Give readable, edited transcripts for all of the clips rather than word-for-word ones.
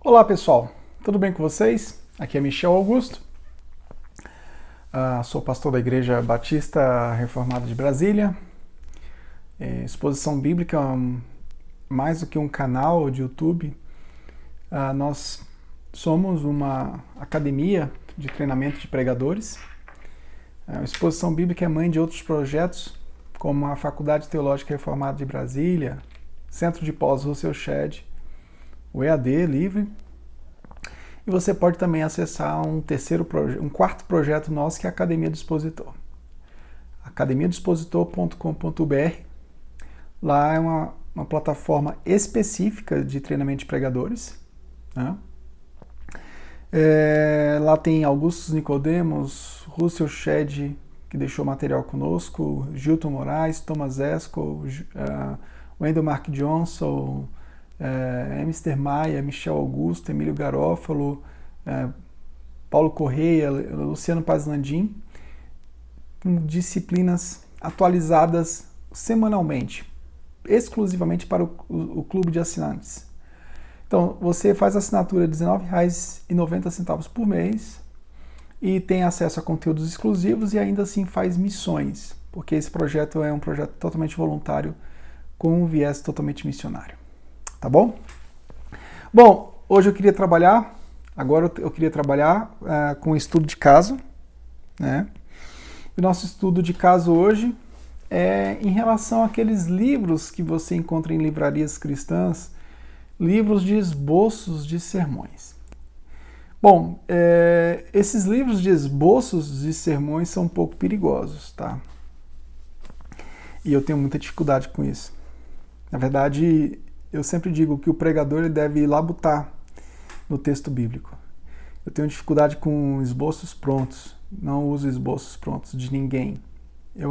Olá pessoal, tudo bem com vocês? Aqui é Michel Augusto, sou pastor da Igreja Batista Reformada de Brasília. Exposição Bíblica mais do que um canal de YouTube. Nós somos uma academia de treinamento de pregadores. A Exposição Bíblica é mãe de outros projetos, como a Faculdade Teológica Reformada de Brasília, Centro de Pós Russell Shedd, o EAD livre. E você pode também acessar um quarto projeto nosso, que é a Academia do Expositor. academiadoexpositor.com.br. Lá é uma plataforma específica de treinamento de pregadores, né? Lá tem Augustus Nicodemos, Russell Shedd, que deixou material conosco, Gilton Moraes, Thomas Esco, Wendell Mark Johnson, Mr. Maia, Michel Augusto, Emílio Garófalo, Paulo Correia, Luciano Pazlandim, com disciplinas atualizadas semanalmente, exclusivamente para o clube de assinantes. Então, você faz a assinatura de R$19,90 por mês e tem acesso a conteúdos exclusivos e ainda assim faz missões, porque esse projeto é um projeto totalmente voluntário com um viés totalmente missionário. Tá bom? Bom, hoje eu queria trabalhar com um estudo de caso, né? O nosso estudo de caso hoje é em relação àqueles livros que você encontra em livrarias cristãs, livros de esboços de sermões. Bom, esses livros de esboços de sermões são um pouco perigosos, tá? E eu tenho muita dificuldade com isso. Na verdade, eu sempre digo que o pregador ele deve labutar no texto bíblico. Eu tenho dificuldade com esboços prontos. Não uso esboços prontos de ninguém. Eu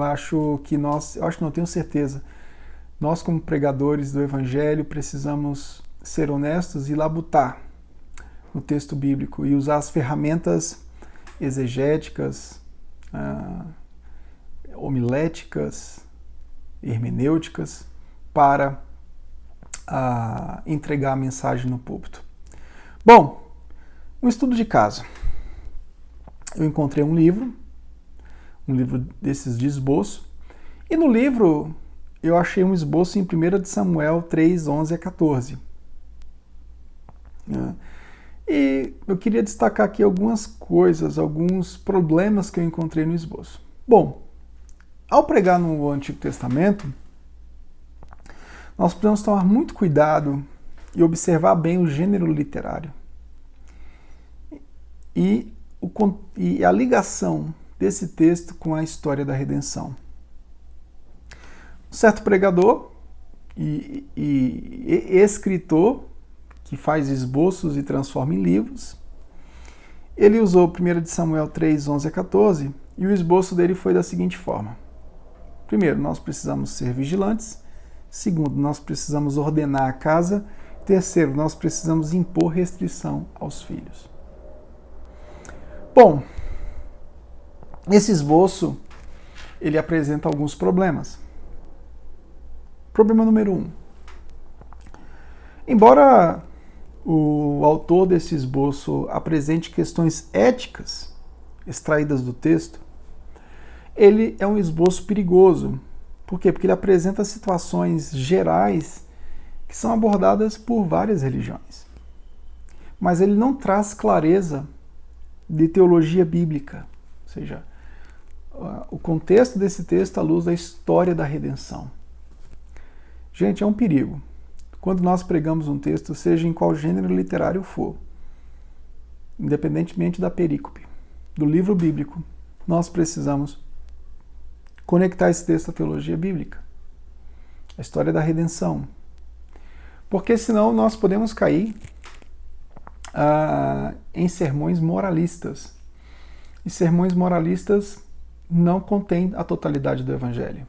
não tenho certeza. Nós, como pregadores do Evangelho, precisamos ser honestos e labutar no texto bíblico e usar as ferramentas exegéticas, homiléticas, hermenêuticas para entregar a mensagem no púlpito. Bom, um estudo de caso. Eu encontrei um livro desses de esboço, e no livro eu achei um esboço em 1 de Samuel 3, 11 a 14. E eu queria destacar aqui algumas coisas, alguns problemas que eu encontrei no esboço. Bom, ao pregar no Antigo Testamento, nós precisamos tomar muito cuidado e observar bem o gênero literário e a ligação desse texto com a história da redenção. Um certo pregador e escritor que faz esboços e transforma em livros, ele usou 1 de Samuel 3, 11 a 14, e o esboço dele foi da seguinte forma. Primeiro, nós precisamos ser vigilantes. Segundo, nós precisamos ordenar a casa. Terceiro, nós precisamos impor restrição aos filhos. Bom, esse esboço, ele apresenta alguns problemas. Problema número 1. Embora o autor desse esboço apresente questões éticas extraídas do texto, ele é um esboço perigoso. Por quê? Porque ele apresenta situações gerais que são abordadas por várias religiões. Mas ele não traz clareza de teologia bíblica, ou seja, o contexto desse texto à luz da história da redenção. Gente, é um perigo. Quando nós pregamos um texto, seja em qual gênero literário for, independentemente da perícope, do livro bíblico, nós precisamos conectar esse texto à teologia bíblica, a história da redenção. Porque senão nós podemos cair em sermões moralistas. E sermões moralistas não contêm a totalidade do Evangelho.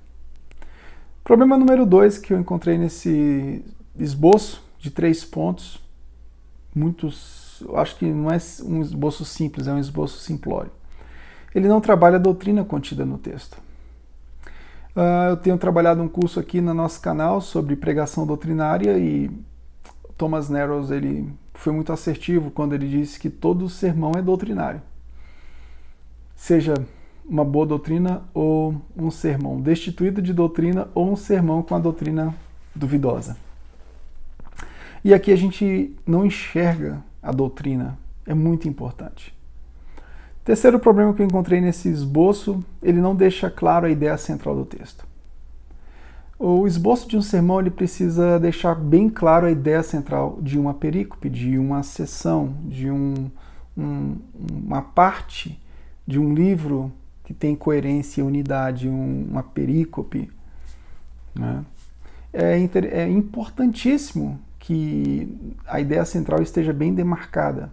Problema número 2 que eu encontrei nesse esboço de 3 pontos, eu acho que não é um esboço simples, é um esboço simplório. Ele não trabalha a doutrina contida no texto. Eu tenho trabalhado um curso aqui no nosso canal sobre pregação doutrinária e Thomas Narrows ele foi muito assertivo quando ele disse que todo sermão é doutrinário. Seja uma boa doutrina ou um sermão destituído de doutrina ou um sermão com a doutrina duvidosa. E aqui a gente não enxerga a doutrina, é muito importante. Terceiro problema que eu encontrei nesse esboço, ele não deixa claro a ideia central do texto. O esboço de um sermão ele precisa deixar bem claro a ideia central de uma perícope, de uma seção, de uma parte de um livro que tem coerência e unidade, uma perícope. Né? É importantíssimo que a ideia central esteja bem demarcada.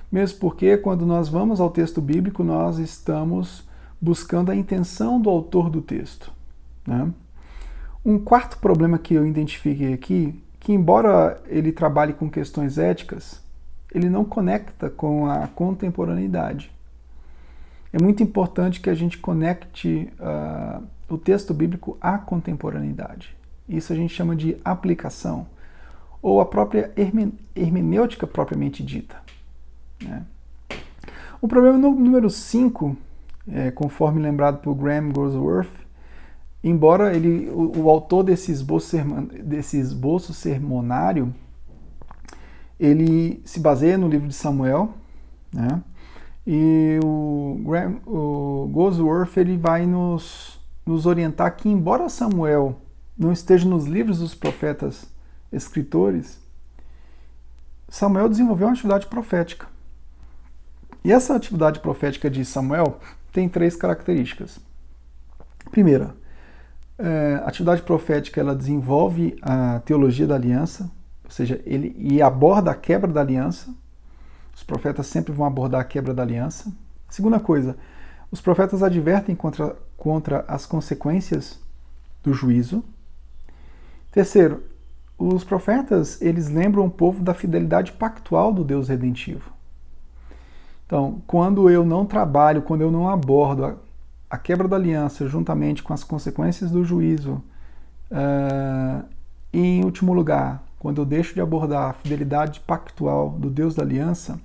Mesmo porque, quando nós vamos ao texto bíblico, nós estamos buscando a intenção do autor do texto. Né? Um quarto problema que eu identifiquei aqui, que embora ele trabalhe com questões éticas, ele não conecta com a contemporaneidade. É muito importante que a gente conecte o texto bíblico à contemporaneidade. Isso a gente chama de aplicação, ou a própria hermenêutica propriamente dita. Né? O problema número 5, conforme lembrado por Graham Goldsworth, embora o autor desse esboço sermonário, ele se baseia no livro de Samuel, né? E o Goldsworth ele vai nos orientar que, embora Samuel não esteja nos livros dos profetas escritores, Samuel desenvolveu uma atividade profética. E essa atividade profética de Samuel tem 3 características. Primeira, a atividade profética ela desenvolve a teologia da aliança, ou seja, ele aborda a quebra da aliança. Os profetas sempre vão abordar a quebra da aliança. Segunda coisa, os profetas advertem contra as consequências do juízo. Terceiro, os profetas eles lembram o povo da fidelidade pactual do Deus redentivo. Então, quando eu não trabalho, quando eu não abordo a quebra da aliança juntamente com as consequências do juízo, e em último lugar, quando eu deixo de abordar a fidelidade pactual do Deus da aliança,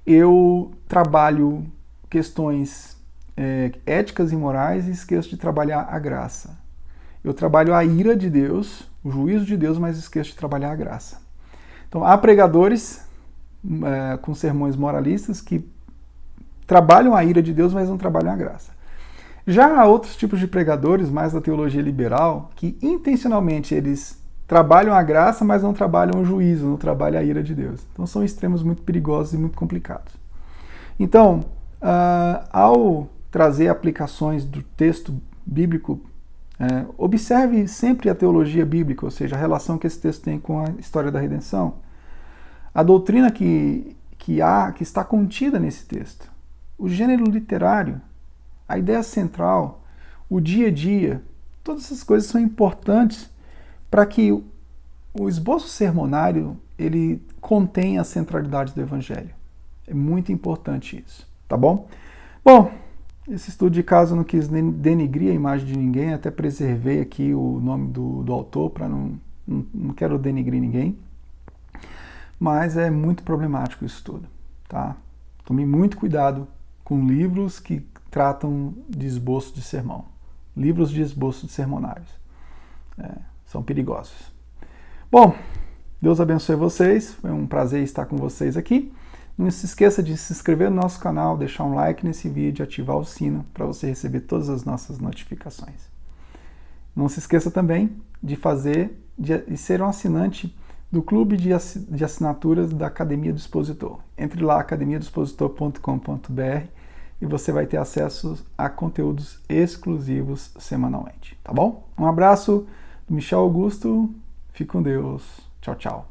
eu trabalho questões éticas e morais e esqueço de trabalhar a graça. Eu trabalho a ira de Deus, o juízo de Deus, mas esqueço de trabalhar a graça. Então, há pregadores com sermões moralistas que trabalham a ira de Deus, mas não trabalham a graça. Já há outros tipos de pregadores, mais da teologia liberal, que intencionalmente eles trabalham a graça, mas não trabalham o juízo, não trabalham a ira de Deus. Então são extremos muito perigosos e muito complicados. Então, ao trazer aplicações do texto bíblico, observe sempre a teologia bíblica, ou seja, a relação que esse texto tem com a história da redenção. A doutrina que está contida nesse texto, o gênero literário, a ideia central, o dia a dia, todas essas coisas são importantes para que o esboço sermonário ele contenha a centralidade do Evangelho. É muito importante isso, tá bom? Bom, esse estudo de caso eu não quis denegrir a imagem de ninguém, até preservei aqui o nome do autor para não quero denegrir ninguém. Mas é muito problemático isso tudo, tá? Tome muito cuidado com livros que tratam de esboço de sermão. Livros de esboço de sermonários. São perigosos. Bom, Deus abençoe vocês. Foi um prazer estar com vocês aqui. Não se esqueça de se inscrever no nosso canal, deixar um like nesse vídeo e ativar o sino para você receber todas as nossas notificações. Não se esqueça também de ser um assinante do clube de assinaturas da Academia do Expositor. Entre lá, academiadoexpositor.com.br, e você vai ter acesso a conteúdos exclusivos semanalmente, tá bom? Um abraço do Michel Augusto, fique com Deus, tchau, tchau.